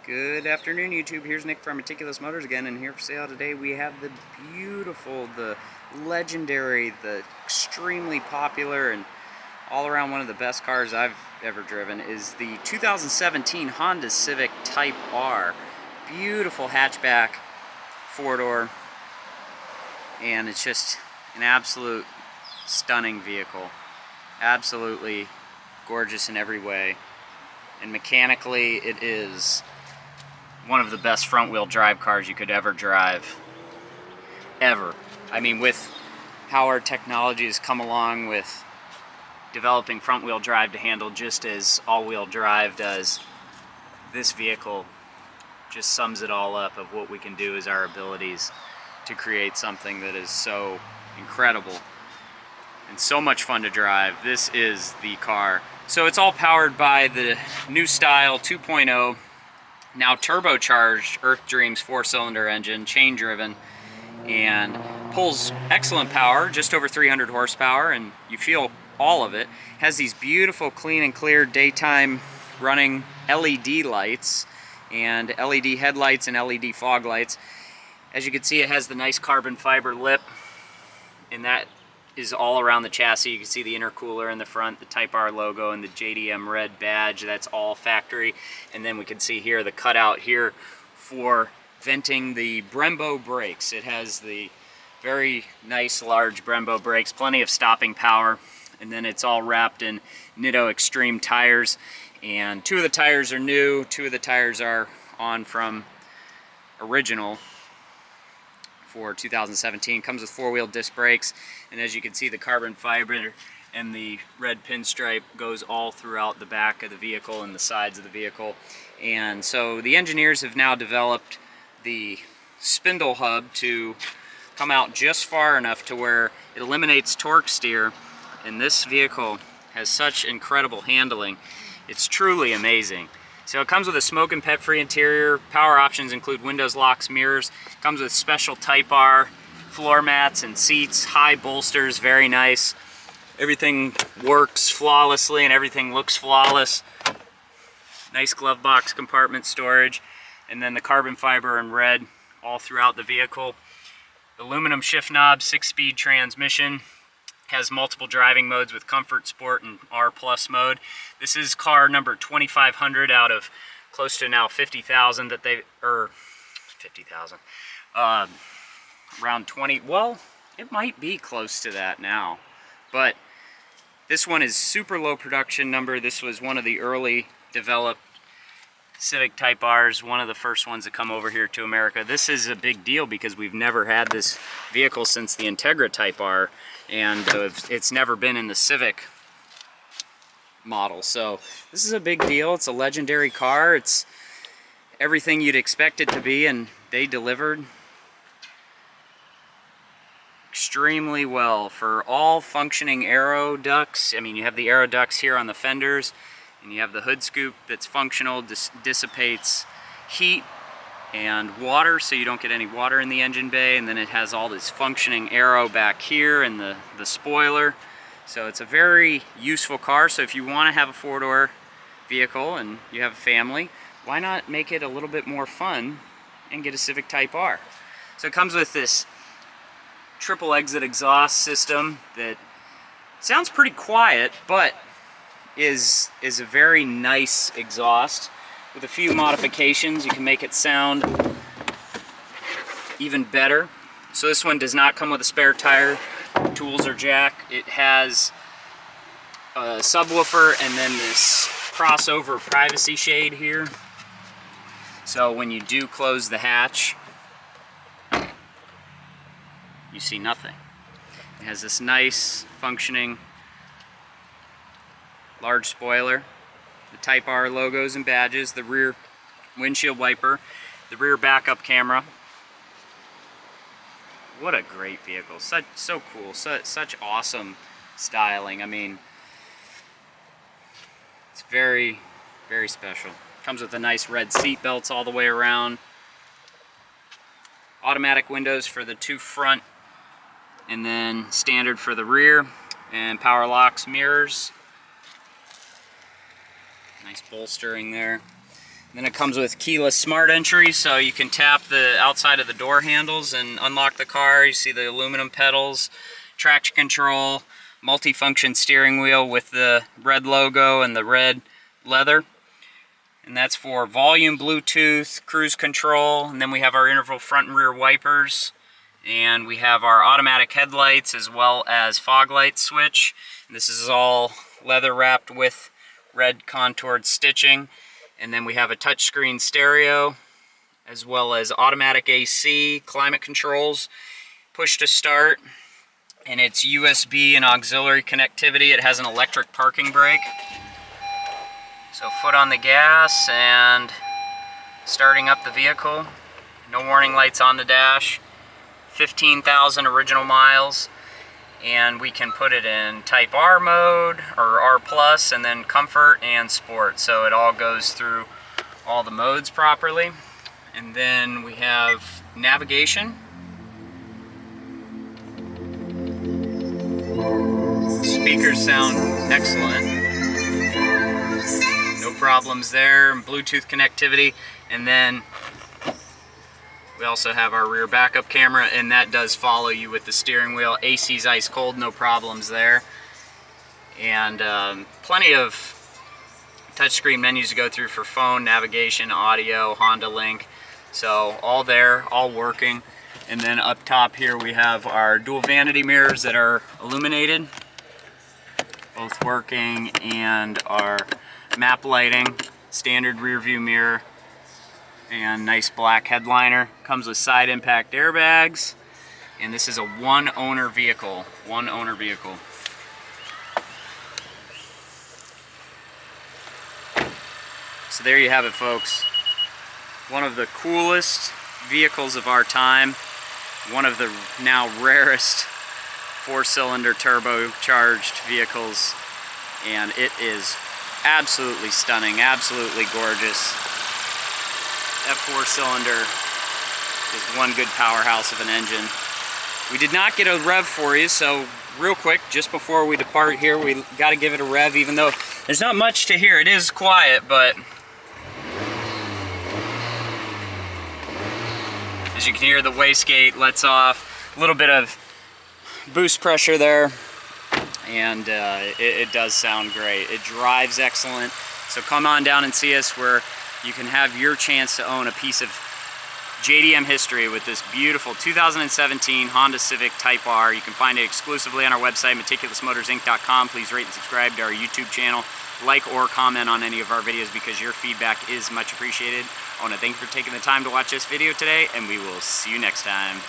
Good afternoon, YouTube. Here's Nick from Meticulous Motors again, and here for sale today we have the beautiful, the legendary, the extremely popular, and all around one of the best cars I've ever driven is the 2017 Honda Civic Type R. Beautiful hatchback, four-door, and it's just an absolute stunning vehicle. Absolutely gorgeous in every way, and mechanically it is one of the best front-wheel drive cars you could ever drive, ever. I mean, with how our technology has come along with developing front-wheel drive to handle just as all-wheel drive does, this vehicle just sums it all up of what we can do as our abilities to create something that is so incredible and so much fun to drive. This is the car. So it's all powered by the new style 2.0, now turbocharged Earth Dreams 4-cylinder engine, chain driven, and pulls excellent power, just over 300 horsepower, and you feel all of it. Has these beautiful clean and clear daytime running LED lights and LED headlights and LED fog lights. As you can see, it has the nice carbon fiber lip, and that is all around the chassis. You can see the intercooler in the front, the Type R logo, and the JDM red badge. That's all factory. And then we can see here the cutout here for venting the Brembo brakes. It has the very nice large Brembo brakes, plenty of stopping power, and then it's all wrapped in Nitto Extreme tires. And two of the tires are new, two of the tires are on from original for 2017. Comes with four-wheel disc brakes, and as you can see, the carbon fiber and the red pinstripe goes all throughout the back of the vehicle and the sides of the vehicle. And so the engineers have now developed the spindle hub to come out just far enough to where it eliminates torque steer, and this vehicle has such incredible handling. It's truly amazing. So it comes with a smoke and pet-free interior. Power options include windows, locks, mirrors. Comes with special Type R floor mats and seats, high bolsters, very nice. Everything works flawlessly and everything looks flawless. Nice glove box compartment storage. And then the carbon fiber and red all throughout the vehicle. Aluminum shift knob, 6-speed transmission. Has multiple driving modes with Comfort, Sport, and R Plus mode. This is car number 2,500 out of close to now 50,000 that they, 50,000, around 20, well, it might be close to that now. But this one is super low production number. This was one of the early developed Civic Type R's, one of the first ones to come over here to America. This is a big deal because we've never had this vehicle since the Integra Type R, and it's never been in the Civic model. So this is a big deal. It's a legendary car. It's everything you'd expect it to be, and they delivered extremely well for all functioning aero ducts. I mean, you have the aero ducts here on the fenders, and you have the hood scoop that's functional, dissipates heat and water so you don't get any water in the engine bay, and then it has all this functioning aero back here and the spoiler. So it's a very useful car. So if you want to have a four-door vehicle and you have a family, why not make it a little bit more fun and get a Civic Type R? So it comes with this triple exit exhaust system that sounds pretty quiet, but is a very nice exhaust. With a few modifications, you can make it sound even better. So this one does not come with a spare tire, tools, or jack. It has a subwoofer and then this crossover privacy shade here. So when you do close the hatch, you see nothing. It has this nice functioning large spoiler, the Type R logos and badges, the rear windshield wiper, the rear backup camera. What a great vehicle. So cool. Such awesome styling. I mean, it's very, very special. Comes with the nice red seat belts all the way around. Automatic windows for the two front, and then standard for the rear, and power locks, mirrors. Nice bolstering there. Then it comes with keyless smart entry, so you can tap the outside of the door handles and unlock the car. You see the aluminum pedals, traction control, multifunction steering wheel with the red logo and the red leather. And that's for volume, Bluetooth, cruise control, and then we have our interval front and rear wipers, and we have our automatic headlights as well as fog light switch. And this is all leather wrapped with red contoured stitching. And then we have a touchscreen stereo, as well as automatic AC, climate controls, push to start, and it's USB and auxiliary connectivity. It has an electric parking brake. So foot on the gas and starting up the vehicle. No warning lights on the dash. 15,000 original miles. And we can put it in Type R mode or R+, and then Comfort and Sport. So it all goes through all the modes properly. And then we have navigation. Speakers sound excellent. No problems there. Bluetooth connectivity. And then we also have our rear backup camera, and that does follow you with the steering wheel. AC's ice cold, no problems there. And plenty of touchscreen menus to go through for phone, navigation, audio, Honda Link. So all there, all working. And then up top here we have our dual vanity mirrors that are illuminated, both working, and our map lighting, standard rear view mirror, and nice black headliner. Comes with side impact airbags, and this is a one owner vehicle. So there you have it, folks. One of the coolest vehicles of our time. One of the now rarest 4-cylinder turbocharged vehicles, and it is absolutely stunning, absolutely gorgeous. That 4-cylinder is one good powerhouse of an engine. We did not get a rev for you, so real quick, just before we depart here, we got to give it a rev, even though there's not much to hear. It is quiet, but as you can hear, the wastegate lets off a little bit of boost pressure there, and it does sound great. It drives excellent. So come on down and see us, where you can have your chance to own a piece of JDM history with this beautiful 2017 Honda Civic Type R. You can find it exclusively on our website, meticulousmotorsinc.com. Please rate and subscribe to our YouTube channel. Like or comment on any of our videos, because your feedback is much appreciated. I want to thank you for taking the time to watch this video today, and we will see you next time.